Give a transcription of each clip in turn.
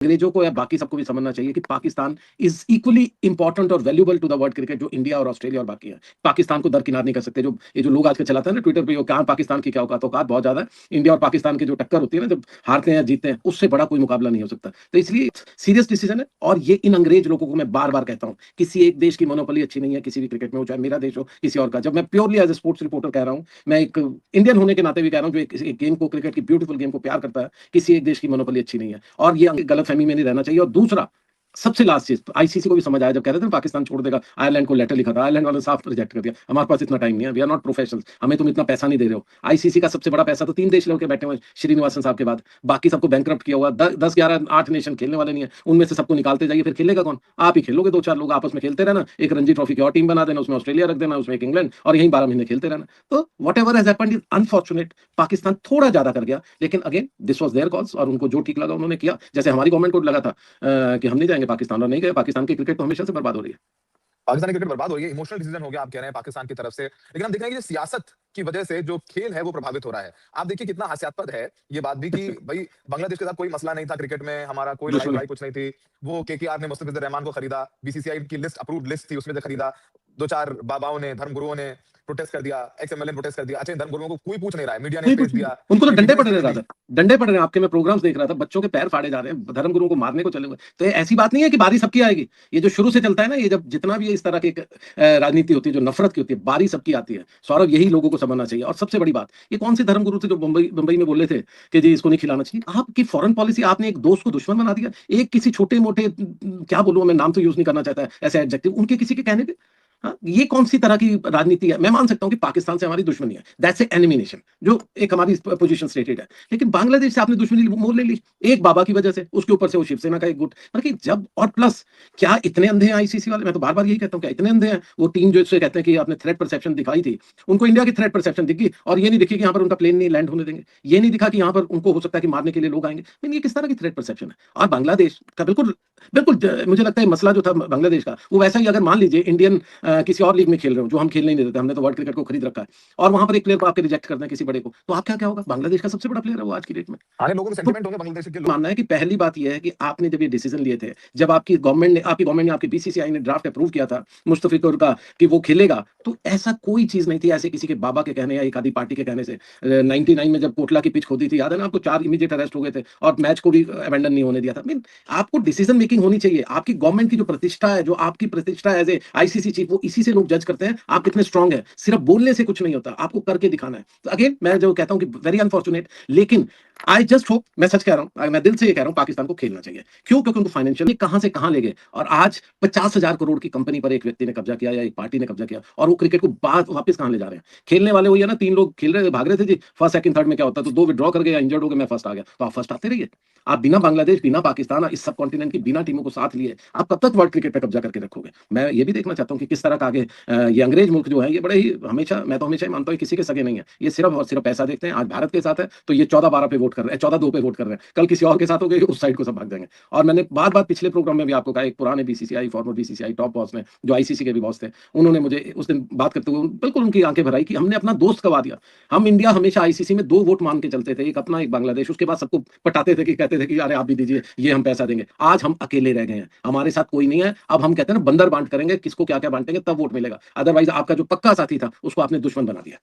अंग्रेजों को या बाकी सबको भी समझना चाहिए कि पाकिस्तान इज इक्वली इंपॉर्टेंट और valuable to the world cricket जो इंडिया और ऑस्ट्रेलिया और बाकी है। पाकिस्तान को दरकिनार नहीं कर सकते। जो ये जो लोग आजकल चलाते हैं ना ट्विटर पे, वो कहाँ पाकिस्तान की क्या औकात बहुत ज्यादा है। इंडिया और पाकिस्तान की जो टक्कर होती है ना, जब हारते हैं जीतते हैं, उससे बड़ा कोई मुकाबला नहीं हो सकता। तो इसलिए सीरियस डिसीजन है। और ये इन अंग्रेज लोगों को मैं बार बार कहता हूँ, किसी एक देश की मोनोपोली अच्छी नहीं है किसी भी क्रिकेट में, हो चाहे मेरा देश हो किसी और का। जब मैं purely as a sports reporter कह रहा हूँ, मैं एक इंडियन होने के नाते भी कह रहा हूँ, जो एक गेम को, क्रिकेट की ब्यूटीफुल गेम को प्यार करता है, किसी एक देश की मोनोपोली अच्छी नहीं है। और ये गलतफहमी में नहीं रहना चाहिए। और दूसरा, सबसे लास्ट चीज, आईसीसी को भी समझ आया जब कह रहे थे ना पाकिस्तान छोड़ देगा, आयरलैंड को लेटर लिखा था, आयरलैंड वाले साफ रिजेक्ट कर दिया, हमारे पास इतना टाइम नहीं है, वी आर नॉट प्रोफेशनल्स, हमें तुम इतना पैसा नहीं दे रहे हो। आईसीसी का सबसे बड़ा पैसा तो 3 देश लेके बैठे हुए श्रीनिवासन साहब के बाद, बाकी सबको बैंकरप्ट किया हुआ, 10 11 8 नेशन खेलने वाले नहीं है, उनमें से सबको निकालते जाइए, फिर खेलेगा कौन? आप ही खेलोगे, 2 4 लोग आपस में खेलते रहना, एक रणजी ट्रॉफी की और टीम बना देना, उसमें ऑस्ट्रेलिया रख देना, उसमें एक इंग्लैंड, और यही 12 महीने खेलते रहना। तो whatever has happened is unfortunate. Pakistan थोड़ा ज्यादा कर गया, लेकिन again this was their calls, और उनको जो ठीक लगा उन्होंने किया। जैसे हमारी गवर्नमेंट को लगा था कि हम नहीं जाएंगे पाकिस्तान, और नहीं गए। पाकिस्तान की क्रिकेट तो हमेशा से बर्बाद हो रही है। पाकिस्तानी क्रिकेट बर्बाद हो रही है, इमोशनल डिसीजन हो गया आप कह रहे हैं पाकिस्तान की तरफ से। लेकिन हम देख रहे हैं कि सियासत की वजह से जो खेल है वो प्रभावित हो रहा है। आप देखिए कितना हास्यास्पद है ये बात भी कि भाई बांग्लादेश के साथ कोई मसला नहीं था क्रिकेट में, हमारा कोई लड़ाई वड़ाई कुछ नहीं थी। वो केकेआर ने मुस्तफिजुर रहमान को खरीदा, बीसीसीआई की लिस्ट अप्रूव्ड लिस्ट थी उसमें से खरीदा। 2-4 बाबाओं ने, धर्मगुरुओं ने प्रोटेस्ट कर दिया, एक्स एमएलए ने प्रोटेस्ट कर दिया। अच्छा, धर्मगुरुओं को कोई पूछ नहीं रहा है, मीडिया ने स्पेस दिया, उनको तो डंडे इंडिविजुअल पड़ रहे स्पेस थे, दी। डंडे पड़ रहे हैं। आपके मैं प्रोग्राम्स देख रहा था, बच्चों के पैर फाड़े जा रहे हैं, धर्मगुरुओं को मारने को चले हुए। तो ये ऐसी बात नहीं है कि बारी सबकी आएगी। ये जो शुरू से चलता है ना, ये जब जितना भी ये इस तरह की राजनीति होती है जो नफरत की होती है, बारी सबकी आती है। सौरभ, यही लोगों को समझना चाहिए। और सबसे बड़ी बात, ये कौन से धर्मगुरु थे जो मुंबई में बोले थे कि जी इसको नहीं खिलाना चाहिए? आपकी फॉरेन पॉलिसी, आपने एक दोस्त को दुश्मन बना दिया। एक किसी छोटे मोटे, क्या बोलूं मैं, नाम तो यूज नहीं करना चाहता है ऐसे एडजेक्टिव, उनके किसी के कहने पे। हाँ, ये कौन सी तरह की राजनीति है? मैं मान सकता हूं कि पाकिस्तान से हमारी दुश्मनी है, दैट्स ए एनिमी नेशन, जो एक हमारी पोजीशन स्टेटेड है। लेकिन बांग्लादेश से आपने दुश्मनी मोल ले ली एक बाबा की वजह से, उसके ऊपर से वो शिवसेना का एक गुट, मतलब कि जब, और प्लस क्या इतने अंधे हैं आईसीसी वाले? मैं तो बार बार यही कहता हूं, क्या इतने अंधे हैं? वो टीम जो इससे कहते हैं कि आपने थ्रेट परसेप्शन दिखाई थी, उनको इंडिया की थ्रेट परसेप्शन दिखी, और ये नहीं दिखी कि यहाँ पर उनका प्लेन नहीं लैंड होने देंगे, ये नहीं दिखा कि यहाँ पर उनको हो सकता है कि मारने के लिए लोग आएंगे। लेकिन ये किस तरह की थ्रेट परसेप्शन है? और बांग्लादेश का बिल्कुल बिल्कुल मुझे लगता है मसला जो था बांग्लादेश का, वो वैसा ही, अगर मान लीजिए इंडियन किसी और लीग में खेल रहे हो जो हम खेलने नहीं देते, हमने तो वर्ल्ड क्रिकेट को खरीद रखा है, और वहां पर एक प्लेयर को आपके रिजेक्ट करते हैं किसी बड़े को, तो आप क्या होगा? बांग्लादेश का सबसे बड़ा प्लेयर है वो आज की डेट में। आने लोगों को सेंटीमेंट होंगे बांग्लादेश के लोग। मानना है कि पहली बात यह है कि आपने जब ये डिसीजन लिए थे, जब आपकी गवर्नमेंट ने आपकी बीसीसीआई ने ड्राफ्ट अप्रूव किया था मुस्तफिजुर का कि वो खेलेगा, तो ऐसा कोई चीज नहीं थी ऐसे किसी के बाबा के कहने या एक आधी पार्टी के कहने से। 99 में जब कोटला की पिच खोदी थी, याद है ना आपको? 4 इमीडिएट अरेस्ट हो गए थे, और मैच को भी अबेंडन नहीं होने दिया था। मीन आपको डिसीजन मेकिंग होनी चाहिए। आपकी गवर्नमेंट की जो प्रतिष्ठा है, जो आपकी प्रतिष्ठा एज ए आईसीसी चीफ, वो इसी से लोग जज करते हैं आप कितने स्ट्रांग है। सिर्फ बोलने से कुछ नहीं होता, आपको करके दिखाना है। तो अगेन मैं जो कहता हूं कि वेरी अनफॉर्चुनेट, लेकिन आई जस्ट होप, मैं सच कह रहा हूं, मैं दिल से ये कह रहा हूं, पाकिस्तान को खेलना चाहिए। क्यों? क्योंकि उनको फाइनेंशियली कहां से कहां ले गए, और आज 50,000 करोड़ की कंपनी पर एक व्यक्ति ने कब्जा किया या एक पार्टी ने कब्जा किया, और वो क्रिकेट को वापस कहां ले जा रहे हैं? खेलने वाले वही है ना, 3 लोग खेल रहे थे, भाग रहे थे जी, फर्स्ट सेकंड थर्ड में क्या होता है, तो 2 विड्रॉ कर गए या इंजर्ड हो गए, मैं फर्स्ट आ गया, तो आप फर्स्ट आते रहिए। आप बिना बांग्लादेश, बिना पाकिस्तान, इस सब कॉन्टिनेंट की बिना टीमों को साथ लिए आप कब तक वर्ल्ड क्रिकेट पे कब्जा करके रखोगे? मैं ये भी देखना चाहता हूं कि किस तरह का आगे ये अंग्रेज मुल्क जो है, ये बड़े ही हमेशा, मैं तो हमेशा ही मानता हूं किसी के सगे नहीं है, ये सिर्फ और सिर्फ पैसा देखते हैं। आज भारत के साथ है तो ये 14-12 पे वोट कर रहे हैं, 14-2 पे वोट कर रहे हैं, कल किसी और के साथ हो गए, उस साइड को सब भाग जाएंगे। और मैंने बार बार पिछले प्रोग्राम में भी आपको कहा, एक पुराने BCCI, farmer BCCI top boss ने, जो आईसीसी के भी बॉस थे, उन्होंने मुझे उस दिन बात करते हुए बिल्कुल उनकी आंखें भर आई कि हमने अपना दोस्त गवा दिया। हम इंडिया हमेशा आईसीसी में 2 वोट मान के चलते थे, एक अपना एक बांग्लादेश, उसके बाद सबको पटाते थे कि कहते थे कि अरे आप भी दीजिए, ये हम पैसा देंगे। आज हम अकेले रह गए हैं, हमारे साथ कोई नहीं है। अब हम कहते हैं ना, बंदर बांट करेंगे, किसको क्या क्या बांटेंगे, तब वोट मिलेगा। अदरवाइज आपका जो पक्का साथी था उसको आपने दुश्मन बना दिया।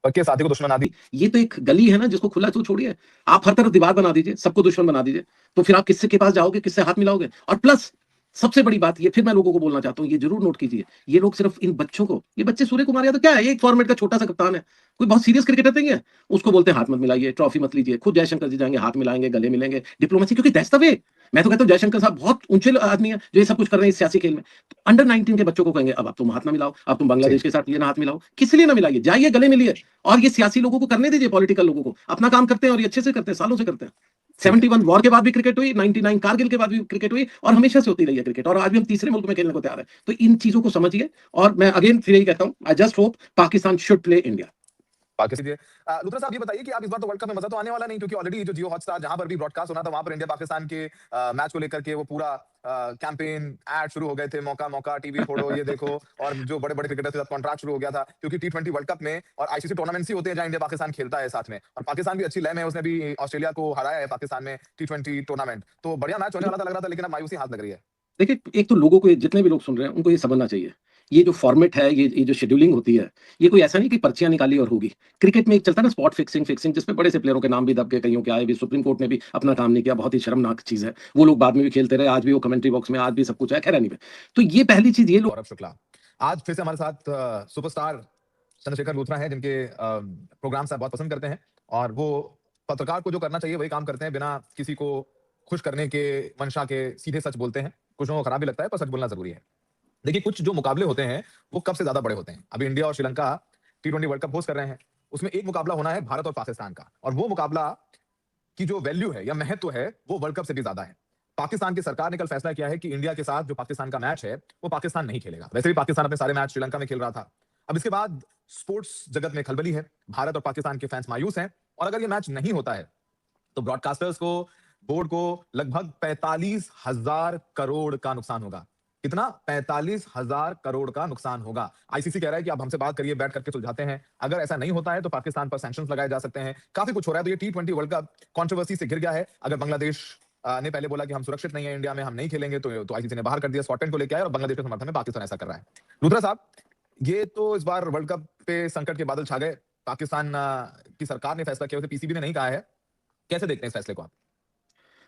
पक्के साथी को दुश्मन आदि। ये तो एक गली है ना जिसको खुला तो छोड़िए, आप हर तरफ दीवार बना दीजिए, सबको दुश्मन बना दीजिए, तो फिर आप किससे के पास जाओगे, किससे हाथ मिलाओगे? और प्लस सबसे बड़ी बात, ये फिर मैं लोगों को बोलना चाहता हूं, ये जरूर नोट कीजिए, ये लोग सिर्फ इन बच्चों को, ये बच्चे सूर्य कुमार यादव क्या है, एक फॉर्मेट का छोटा सा कप्तान है, कोई बहुत सीरियस क्रिकेटर नहीं है, उसको बोलते हैं हाथ मत मिलाइए, ट्रॉफी मत लीजिए। खुद जयशंकर जी जाएंगे, हाथ मिलाएंगे, गले मिलेंगे, डिप्लोमेसी, क्योंकि दैट्स द वे। मैं तो कहता हूं जयशंकर साहब बहुत ऊंचे आदमी है जो ये सब कुछ कर रहे हैं इस सियासी खेल में। तो अंडर 19 के बच्चों को कहेंगे अब आप तुम हाथ ना मिलाओ, अब तुम बांग्लादेश के साथ ये ना हाथ मिलाओ, किस लिए ना मिलाइए, जाइए गले मिलिए, और ये सियासी लोगों को करने दीजिए, पॉलिटिकल लोगों को अपना काम करते हैं, और ये अच्छे से करते हैं, सालों से करते हैं। 71 वॉर के बाद भी क्रिकेट हुई, 99 कारगिल के बाद भी क्रिकेट हुई, और हमेशा से होती रही है क्रिकेट, और आज भी हम तीसरे मुल्क में खेलने को तैयार है। तो इन चीजों को समझिए, और मैं अगेन फिर यही कहता हूं, I just hope Pakistan should play India. Pakistan Luthra साहब ये बताइए कि आप इस बार तो वर्ल्ड कप में मजा तो आने वाला नहीं, क्योंकि ऑलरेडी जो जियो हॉटस्टार जहां पर भी ब्रॉडकास्ट होना था वहां पर इंडिया पाकिस्तान के मैच को लेकर के वो पूरा कैंपेन ऐड शुरू हो गए थे, मौका मौका टीवी फोड़ो ये देखो, और जो बड़े बड़े क्रिकेटर्स के साथ कॉन्ट्रैक्ट शुरू हो गया था, क्योंकि टी20 वर्ल्ड कप में और आईसीसी टूर्नामेंट्स ही होते हैं जहां इंडिया पाकिस्तान खेलता है साथ में, और पाकिस्तान भी अच्छी लय में, उसने भी ऑस्ट्रेलिया को हराया है पाकिस्तान में टी20 टूर्नामेंट, तो बढ़िया मैच होने वाला था लग रहा था, लेकिन अब मायूसी हाथ लग रही है। देखिए, एक तो लोगों को जितने भी लोग सुन रहे हैं उनको ये समझना चाहिए। ये जो फॉर्मेट है, ये जो शेड्यूलिंग होती है, ये कोई ऐसा नहीं कि पर्चियाँ निकाली और होगी। क्रिकेट में एक चलता है ना स्पॉट फिक्सिंग फिक्सिंग जिसमें बड़े से प्लेयरों के नाम भी दब गए, कईयों के आए भी, सुप्रीम कोर्ट ने भी अपना काम नहीं किया, बहुत ही शर्मनाक चीज़ है। वो लोग बाद में भी खेलते रहे, आज भी वो कमेंट्री बॉक्स में आज भी सब कुछ है, खैर एनीवे। तो ये पहली चीज़ ये लोग गौरव शुक्ला आज फिर से हमारे साथ सुपरस्टार चंद्रशेखर लूथरा हैं, जिनके प्रोग्राम्स आप बहुत पसंद करते हैं, और वो पत्रकार को जो करना चाहिए वही काम करते हैं, बिना किसी को खुश करने के मंशा के सीधे सच बोलते हैं। कुछ लोगों को खराब भी लगता है, पर सच बोलना जरूरी है। देखिए, कुछ जो मुकाबले होते हैं वो कब से ज्यादा बड़े होते हैं। अभी इंडिया और श्रीलंका टी20 वर्ल्ड कप होस्ट कर रहे हैं, उसमें एक मुकाबला होना है भारत और पाकिस्तान का, और वो मुकाबला की जो वैल्यू है या महत्व है वो वर्ल्ड कप से भी ज्यादा है। पाकिस्तान की सरकार ने कल फैसला किया है कि इंडिया के साथ जो पाकिस्तान का मैच है वो पाकिस्तान नहीं खेलेगा। वैसे भी पाकिस्तान अपने सारे मैच श्रीलंका में खेल रहा था। अब इसके बाद स्पोर्ट्स जगत में खलबली है, भारत और पाकिस्तान के फैंस मायूस हैं, और अगर ये मैच नहीं होता है तो ब्रॉडकास्टर्स को, बोर्ड को लगभग 45,000 करोड़ का नुकसान होगा। कितना? 45,000 करोड़ का नुकसान होगा। आईसीसी कह रहा है कि आप हमसे बात करिए, बैठ करके सुलझाते हैं। अगर ऐसा नहीं होता है तो पाकिस्तान पर सैंक्शंस लगाए जा सकते हैं। काफी कुछ हो रहा है। तो ये टी20 वर्ल्ड कप कंट्रोवर्सी से गिर गया है। अगर बांग्लादेश ने पहले बोला कि हम सुरक्षित नहीं है इंडिया में, हम नहीं खेलेंगे, तो आईसीसी ने बाहर कर दिया, स्कॉटलैंड को लेकर आए, और बांग्लादेश के समर्थन में पाकिस्तान ऐसा कर रहा है। लूथरा साहब, ये तो इस बार वर्ल्ड कप पे संकट के बादल छा गए। पाकिस्तान की सरकार ने फैसला किया, उसे पीसीबी ने नहीं कहा है। कैसे देखते हैं इस फैसले को आप?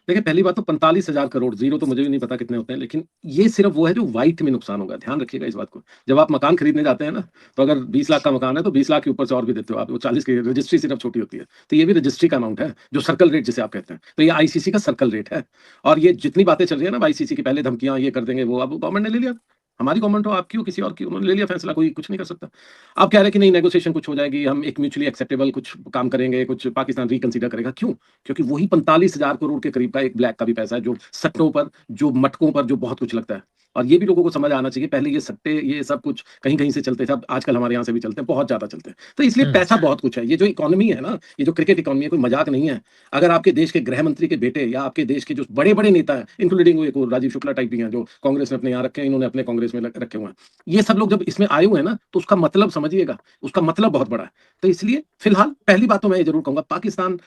देखिए, पहली बात तो 45,000 करोड़, ज़ीरो तो मुझे भी नहीं पता कितने होते हैं, लेकिन ये सिर्फ़ वो है जो व्हाइट में नुकसान होगा, ध्यान रखिएगा इस बात को। जब आप मकान खरीदने जाते हैं ना, तो अगर 20 लाख का मकान है, तो 20 लाख के ऊपर से और भी देते हो आप, वो 40 की रजिस्ट्री सिर्फ़ छोटी होती है। तो ये भी रजिस्ट्री का अमाउंट है, जो सर्कल रेट जिसे आप कहते हैं। तो ये आईसीसी का सर्कल रेट है, और ये जितनी बातें चल रही है ना आईसीसी की, पहले धमकियाँ, ये कर देंगे, वो, अब गवर्नमेंट ने ले लिया। हमारी गवर्नमेंट हो, आपकी हो, किसी और की, उन्होंने ले लिया फैसला, कोई कुछ नहीं कर सकता। आप कह रहे हैं कि नहीं, नेगोशिएशन कुछ हो जाएगी, हम एक म्यूचुअली एक्सेप्टेबल कुछ काम करेंगे, कुछ पाकिस्तान रिकंसीडर करेगा। क्यों? क्योंकि वही 45,000 करोड़ के करीब का एक ब्लैक का भी पैसा है, जो सट्टों पर, जो मटकों पर, जो बहुत कुछ लगता है। और ये भी लोगों को समझ आना चाहिए, पहले ये सट्टे, ये सब कुछ कहीं-कहीं से चलते थे, अब आजकल हमारे यहाँ से भी चलते हैं, बहुत ज़्यादा चलते हैं। तो इसलिए पैसा बहुत कुछ है। ये जो इकोनॉमी है ना, ये जो क्रिकेट इकोनॉमी है, कोई मज़ाक नहीं है। अगर आपके देश के गृह मंत्री के बेटे या आपके देश के जो बड़े-बड़े नेता हैं, इंक्लूडिंग वो एक वो राजीव शुक्ला टाइप भी हैं, जो कांग्रेस ने अपने यहाँ रखे हैं, इन्होंने अपने कांग्रेस में रखे हुए हैं। ये सब लोग जब इसमें आए हुए हैं ना, तो उसका मतलब समझिएगा, उसका मतलब बहुत बड़ा है। तो इसलिए फिलहाल पहली बात तो मैं ये ज़रूर कहूँगा, पाकिस्तान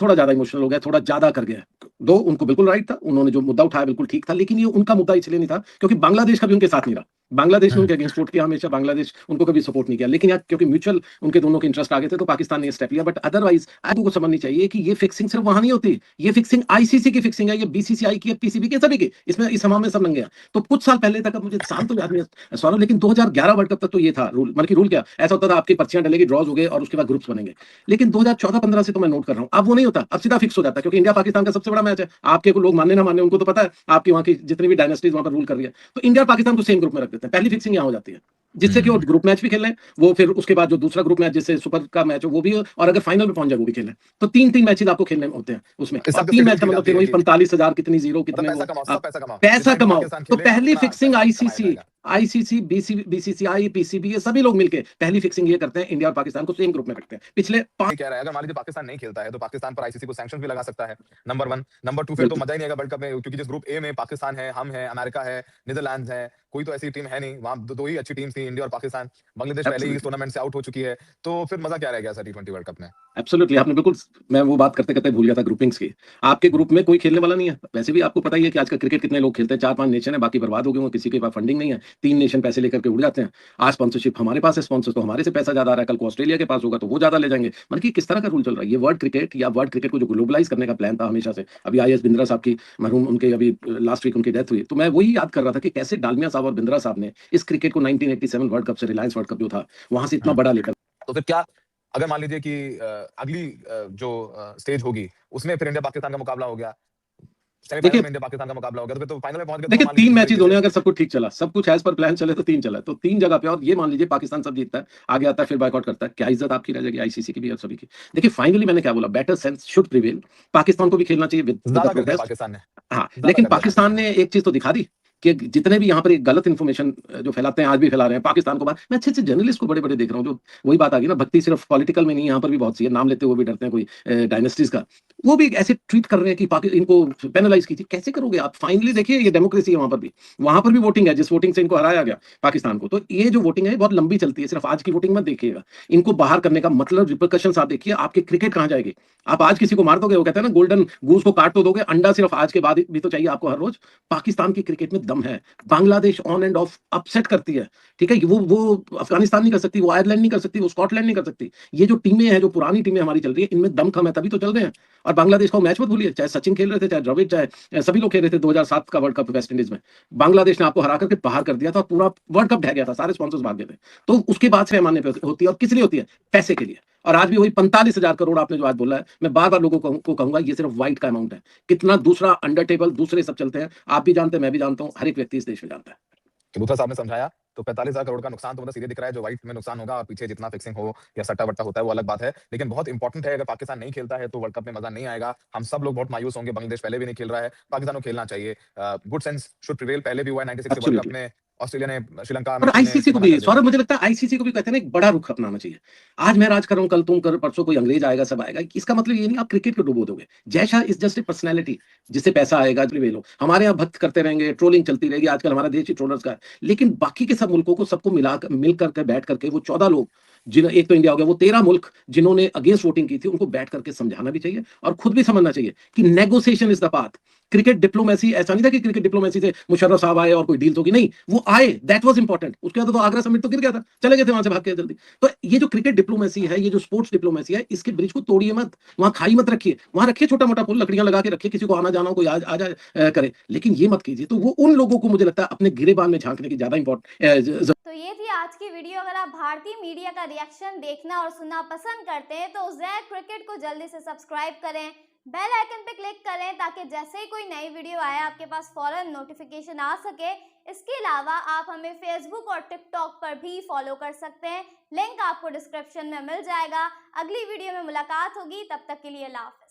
थोड़ा ज़्यादा इमोशनल हो गया, थोड़ा ज़्यादा कर गया है। दो उनको बिल्कुल राइट था, उन्होंने जो मुद्दा उठाया बिल्कुल ठीक था, लेकिन ये उनका मुद्दा इसलिए नहीं था क्योंकि बांग्लादेश कभी उनके साथ नहीं रहा। बांग्लादेश ने उनके अगेंस्ट वोट किया हमेशा, बांग्लादेश उनको कभी सपोर्ट नहीं किया। लेकिन यार क्योंकि म्यूचुअल उनके दोनों के इंटरेस्ट आ गए थे, तो पाकिस्तान ने ये स्टेप लिया। बट अदरवाइज़ आपको को समझनी चाहिए कि ये फिक्सिंग सिर्फ वहाँ नहीं होती, ये फिक्सिंग आईसीसी की फिक्सिंग है, ये बीसीसीआई की है, पीसीबी की, सभी की। इसमें इस हवा में सब लंगे हैं। तो कुछ साल पहले तक, अब मुझे साल तो याद नहीं है सौरभ, लेकिन 2011 वर्ल्ड कप तक तो ये था रूल। मतलब कि रूल क्या ऐसा होता था, आपकी पर्चियां डलेगी, ड्रॉज हो गए और उसके बाद ग्रुप्स बनेंगे। लेकिन 2014-15 से तो मैं नोट कर रहा हूँ, अब वो नहीं होता, अब सीधा फिक्स हो जाता है, क्योंकि इंडिया पाकिस्तान का सबसे बड़ा मैच है। आपके को लोग मानने ना मानने, उनको तो पता है आपकी वहाँ की जितनी भी डायनेस्टीज वहाँ पर रूल कर रही है, तो इंडिया और पाकिस्तान को सेम ग्रुप में रख देते हैं। पहली फिक्सिंग यहाँ हो जाती है, जिससे कि वो ग्रुप मैच भी खेल लें, वो फिर उसके बाद जो दूसरा ग्रुप मैच जिससे सुपर का मैच हो वो भी हो, और अगर फाइनल में पहुंच जाए वो भी खेलें। तो 3-3 मैचेस आपको खेलने होते हैं उसमें, इस और आपको 3 स्टेबिलिटी मैच का मतलब दिखाती फिर है वही कि 45,000 कितनी जीरो मतलब कितने पैसा वो कमाओ, सब आप पैसा कमाओ, पैसा जितना इंडिया कमाओ। पाकिस्तान तो खेले पहली उतना फिक्सिंग पैसा कमाया आईसीसी, जाएगा। आईसीसी, बीसीसीआई, पीसीबी, ये सभी लोग मिलके पहली फिक्सिंग ये करते हैं, इंडिया और पाकिस्तान को सेम ग्रुप में रखते हैं। पिछले 5 ये कह रहा है, अगर मान लीजिए पाकिस्तान नहीं खेलता है तो पाकिस्तान पर आईसीसी को सैंक्शन भी लगा सकता है, नंबर 1। नंबर 2, फिर तो बिल्कुल, मजा ही नहीं आएगा वर्ल्ड कप में, क्योंकि जिस ग्रुप ए में पाकिस्तान है, हम है, अमेरिका है, नीदरलैंड्स है, कोई तो ऐसी टीम है नहीं। वहां दो ही अच्छी टीम थी, इंडिया और पाकिस्तान। बांग्लादेश पहले ही इस एब्सोल्युटली। टूर्नामेंट से आउट हो चुकी है, तो फिर मजा क्या रह गया सर टी20 वर्ल्ड कप में? एब्सोल्युटली, आपने बिल्कुल मैं वो बात करते-करते भूल गया था ग्रुपिंग्स की। आपके ग्रुप में कोई खेलने वाला नहीं है। वैसे भी आपको पता ही है कि आजकल क्रिकेट कितने लोग खेलते हैं, 4-5 नेशन है, बाकी बर्बाद हो गए हों, किसी के पास फंडिंग नहीं है। 3 नेशन पैसे लेकर के उड़ जाते हैं। आज स्पॉन्सरशिप हमारे पास है, स्पॉन्सर्स तो हमारे से पैसा ज़्यादा आ रहा है, कल को ऑस्ट्रेलिया के पास होगा तो वो ज़्यादा ले जाएँगे। मतलब कि किस तरह का रूल चल रहा है। ये वर्ल्ड क्रिकेट या वर्ल्ड क्रिकेट को जो ग्लोबलाइज़ करने का प्लान था हमेशा से। अभी आईएएस बिंद्रा साहब की मरहूम उनके अभी लास्ट वीक उनकी डेथ हुई। तो मैं वही याद कर रहा था कि कैसे डालमिया साहब और बिंद्रा साहब ने इस क्रिकेट को 1987 वर्ल्ड कप से, रिलायंस वर्ल्ड कप जो था, वहाँ से इतना बड़ा लेकर तो फिर क्या, अगर मान लीजिए कि अगली जो स्टेज होगी उसमें फिर इंडिया पाकिस्तान का मुकाबला हो गया, सेमीफाइनल देखिए में इंडिया पाकिस्तान का मुकाबला हो गया, तो फिर तो फाइनल में पहुंच गए, तो देखिए मान 3 लीजिए किसी मैचेज़ तरीके होने से। हैं, अगर सब कुछ ठीक चला, सब कुछ एज़ पर प्लान चले तो 3 चला, तो 3 जगह पे, और ये मान लीजिए पाकिस्तान सब जीतता है, आगे आता है, फिर बॉयकॉट करता है, क्या इज़्ज़त आपकी रह जाएगी, आईसीसी की भी और सभी की। देखिए फाइनली मैंने क्या बोला, better sense should prevail. Pakistan को भी खेलना चाहिए विद द ज्यादा कर दिया प्रोटेस्ट। पाकिस्तान ने, हाँ, ज्यादा लेकिन कर दिया पाकिस्तान पाकिस्तान ने। ने एक चीज़ तो दिखा दी कि जितने भी यहाँ पर एक गलत इन्फॉर्मेशन जो फैलाते हैं, आज भी फैला रहे हैं पाकिस्तान को बाहर, मैं अच्छे-अच्छे जर्नलिस्ट को बड़े-बड़े देख रहा हूँ, जो वही बात आ गई ना, भक्ति सिर्फ पॉलिटिकल में नहीं, यहाँ पर भी बहुत सी है, नाम लेते हुए भी डरते हैं कोई डायनास्टीज़ का। वो भी ऐसे ट्वीट कर रहे हैं कि इनको पेनलाइज़ कीजिए, कैसे करोगे आप? फाइनली देखिए ये डेमोक्रेसी है वहाँ पर भी। वहाँ पर भी वोटिंग है, जिस वोटिंग से इनको हराया गया पाकिस्तान को। तो ये जो वोटिंग है, ये बहुत लंबी चलती है, सिर्फ आज की वोटिंग मत देखिएगा। इनको बाहर करने का मतलब रिपरकशंस आप देखिए, आपकी क्रिकेट कहाँ जाएगी? आप आज किसी को मार दोगे, वो कहते हैं ना गोल्डन गूस को काट तो दोगे, अंडा सिर्फ आज के बाद भी तो चाहिए आपको हर रोज़। पाकिस्तान की क्रिकेट में दम है। Bangladesh on end of upset करती है, ठीक है? वो अफ़गानिस्तान नहीं कर सकती, वो आयरलैंड नहीं कर सकती, वो स्कॉटलैंड नहीं कर सकती। ये जो टीमें हैं, जो पुरानी टीमें हमारी चल रही है, इनमें दम कम है, तभी तो चल रहे हैं। और बांग्लादेश का वो मैच मत भूलिए, चाहे सचिन खेल रहे थे, चाहे द्रविड़, चाहे सभी लोग खेल रहे थे 2007 का वर्ल्ड कप वेस्ट इंडीज़ में। बांग्लादेश ने आपको हरा करके बाहर कर दिया था और पूरा वर्ल्ड कप ढह गया था, सारे स्पॉन्सर्स भाग गए थे। तो उसके बाद से मान्य होती है और किस लिए होती है? पैसे के लिए। और आज भी वही 45,000 करोड़ आपने जो आज बोला है, मैं बार-बार लोगों को कहूँगा ये सिर्फ व्हाइट का अमाउंट है। कितना दूसरा अंडर टेबल दूसरे सब चलते हैं, आप भी जानते हैं, मैं भी जानता हूँ, हर एक व्यक्ति इस देश में जानता है। तो लूथरा साहब ने समझाया, तो 45,000 करोड़ का नुकसान तो मतलब सीधे दिख रहा है, जो व्हाइट में नुकसान होगा और पीछे जितना फिक्सिंग हो या सट्टा-वट्टा होता है वो अलग बात है। लेकिन बहुत इंपॉर्टेंट है, अगर पाकिस्तान नहीं खेलता है तो वर्ल्ड कप में मज़ा नहीं आएगा। हम सब लोग बहुत मायूस होंगे, बांग्लादेश पहले भी नहीं खेल रहा है, पाकिस्तान को खेलना चाहिए। गुड सेंस शुड प्रिवेल, पहले भी हुआ है 96 के वर्ल्ड कप एब्सोल्युटली। में, ऑस्ट्रेलिया ने श्रीलंका और में खेलने आईसीसी से को मना भी कर दिया था। सौरभ, मुझे लगता है आईसीसी को भी कहते हैं ना एक बड़ा रुख अपनाना चाहिए। आज मैं राज कर रहा हूँ, कल तुम कर, परसों कोई अंग्रेज आएगा, सब आएगा। इसका मतलब ये नहीं आप क्रिकेट को डुबो दोगे। Jay Shah is just a personality, जिससे पैसा आएगा, प्रिवेल हो। हमारे यहाँ भक्त करते रहेंगे, ट्रोलिंग चलती रहेगी, आजकल हमारा देश ही ट्रोलर्स का है। लेकिन बाकी के सब मुल्कों को सबको मिल कर के बैठ करके वो 14 लोग जिन एक तो इंडिया हो गया, वो 13 मुल्क जिन्होंने अगेंस्ट वोटिंग की थी, उनको बैठ करके समझाना भी चाहिए और खुद भी समझना चाहिए कि negotiation is the path. Cricket diplomacy ऐसा नहीं था कि क्रिकेट डिप्लोमेसी से मुशर्रफ साहब आए और कोई डील्स होगी, नहीं, वो आए, दैट वाज़ इंपॉर्टेंट। उसके बाद तो आगरा समिट तो गिर गया था, चले गए थे वहाँ से भाग के जल्दी। तो ये जो क्रिकेट डिप्लोमेसी है, ये जो स्पोर्ट्स डिप्लोमेसी है, इसके ब्रिज को तोड़िए मत, वहाँ खाई मत रखिए, वहाँ रखिए छोटा-मोटा पुल, लकड़ियाँ लगा के रखिए, किसी को आना-जाना हो, कोई आ जाए करे, लेकिन ये मत कीजिए। तो वो उन लोगों को मुझे लगता है अपने गिरेबान में झाँकने की ज़्यादा तो ये थी आज की वीडियो। अगर आप भारतीय मीडिया का रिएक्शन देखना और सुनना पसंद करते हैं तो ज़ैक क्रिकेट को जल्दी से सब्सक्राइब करें, बेल आइकन पे क्लिक करें ताकि जैसे ही कोई नई वीडियो आए आपके पास फौरन नोटिफिकेशन आ सके। इसके अलावा आप हमें फेसबुक और टिकटॉक पर भी फॉलो कर सकते हैं, लिंक आपको डिस्क्रिप्शन में मिल जाएगा। अगली वीडियो में मुलाकात होगी, तब तक के लिए अल्लाह हाफ़िज़।